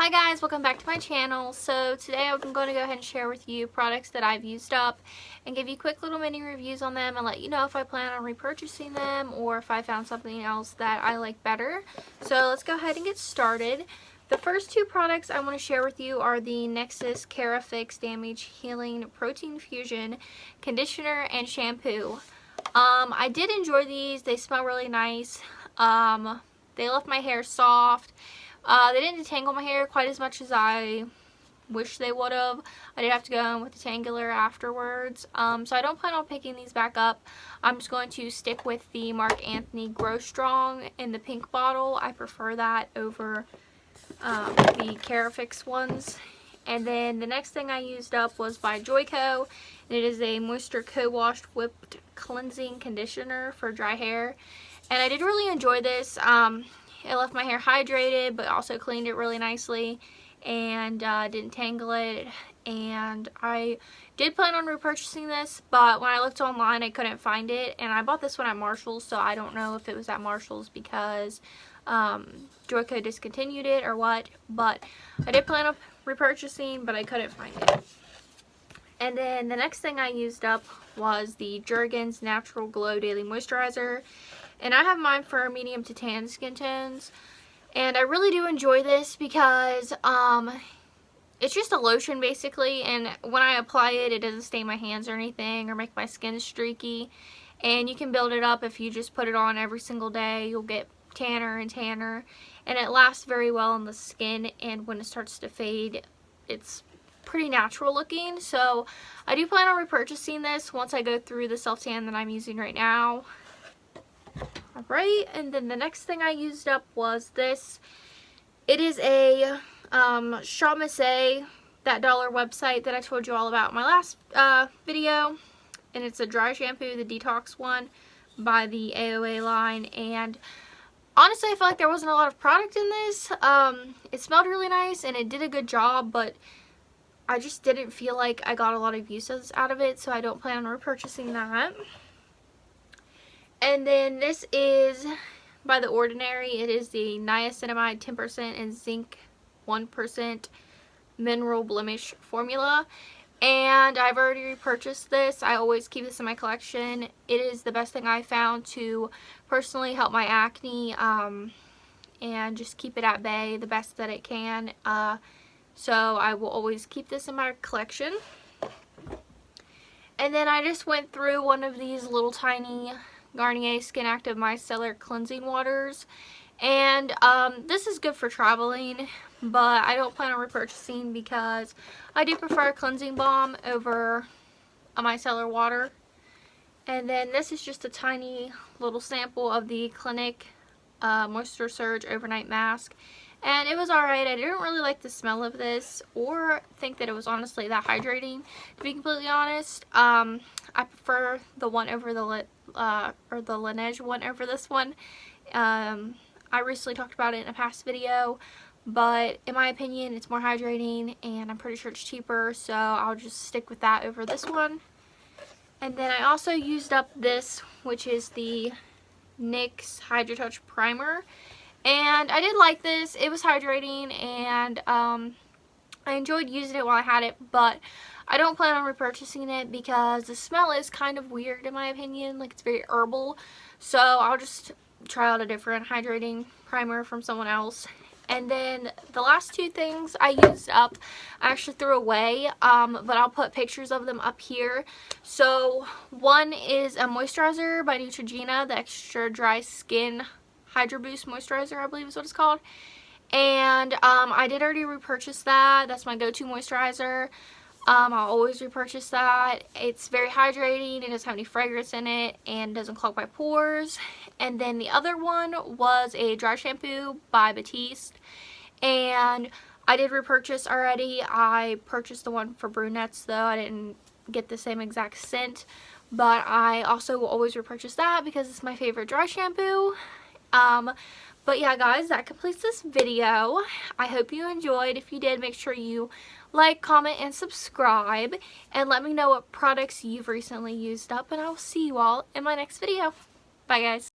Hi guys, welcome back to my channel. So today I'm going to go ahead and share with you products that I've used up and give you quick little mini reviews on them and let you know if I plan on repurchasing them or if I found something else that I like better. So let's go ahead and get started. The first two products I want to share with you are the Nexus Fix Damage Healing Protein Fusion Conditioner and Shampoo. I did enjoy these. They smell really nice. They left my hair soft. They didn't detangle my hair quite as much as I wish they would have. I did have to go in with detangler afterwards. So I don't plan on picking these back up. I'm just going to stick with the Marc Anthony Grow Strong in the pink bottle. I prefer that over the Fix ones. And then the next thing I used up was by Joyco. It is a Moisture Co-Washed Whipped Cleansing Conditioner for dry hair. And I did really enjoy this. It left my hair hydrated, but also cleaned it really nicely and didn't tangle it. And I did plan on repurchasing this, but when I looked online, I couldn't find it. And I bought this one at Marshall's, so I don't know if it was at Marshall's because Joyco discontinued it or what. But I did plan on repurchasing, but I couldn't find it. And then the next thing I used up was the Jergens Natural Glow Daily Moisturizer. And I have mine for medium to tan skin tones. And I really do enjoy this because it's just a lotion basically. And when I apply it, it doesn't stain my hands or anything or make my skin streaky. And you can build it up if you just put it on every single day. You'll get tanner and tanner. And it lasts very well on the skin. And when it starts to fade, it's pretty natural looking. So I do plan on repurchasing this once I go through the self tan that I'm using right now. Alright, and then the next thing I used up was this. It is a Shampoo, that dollar website that I told you all about in my last video. And it's a dry shampoo, the detox one by the AOA line. And honestly, I feel like there wasn't a lot of product in this. It smelled really nice and it did a good job, but I just didn't feel like I got a lot of uses out of it, so I don't plan on repurchasing that. And then this is by The Ordinary. It is the niacinamide 10% and zinc 1% mineral blemish formula. And I've already repurchased this. I always keep this in my collection. It is the best thing I found to personally help my acne and just keep it at bay the best that it can. So I will always keep this in my collection. And then I just went through one of these little tiny Garnier Skin Active Micellar Cleansing Waters. And this is good for traveling, but I don't plan on repurchasing because I do prefer a cleansing balm over a micellar water. And then this is just a tiny little sample of the Clinique Moisture Surge Overnight Mask. And it was alright. I didn't really like the smell of this or think that it was honestly that hydrating, to be completely honest. I prefer the one over the Laneige one over this one. I recently talked about it in a past video, but in my opinion it's more hydrating and I'm pretty sure it's cheaper, so I'll just stick with that over this one. And then I also used up this, which is the NYX Hydratouch Primer. And I did like this. It was hydrating and I enjoyed using it while I had it, but I don't plan on repurchasing it because the smell is kind of weird in my opinion. Like, it's very herbal. So I'll just try out a different hydrating primer from someone else. And then the last two things I used up, I actually threw away, but I'll put pictures of them up here. So one is a moisturizer by Neutrogena, the Extra Dry Skin Hydro Boost Moisturizer, I believe is what it's called. And I did already repurchase that. That's my go-to moisturizer. I'll always repurchase that. It's very hydrating. It doesn't have any fragrance in it and doesn't clog my pores. And then the other one was a dry shampoo by Batiste. And I did repurchase already. I purchased the one for brunettes though. I didn't get the same exact scent. But I also will always repurchase that because it's my favorite dry shampoo. But yeah guys, that completes this video. I hope you enjoyed. If you did, make sure you like, comment, and subscribe. And let me know what products you've recently used up. And I will see you all in my next video. Bye guys.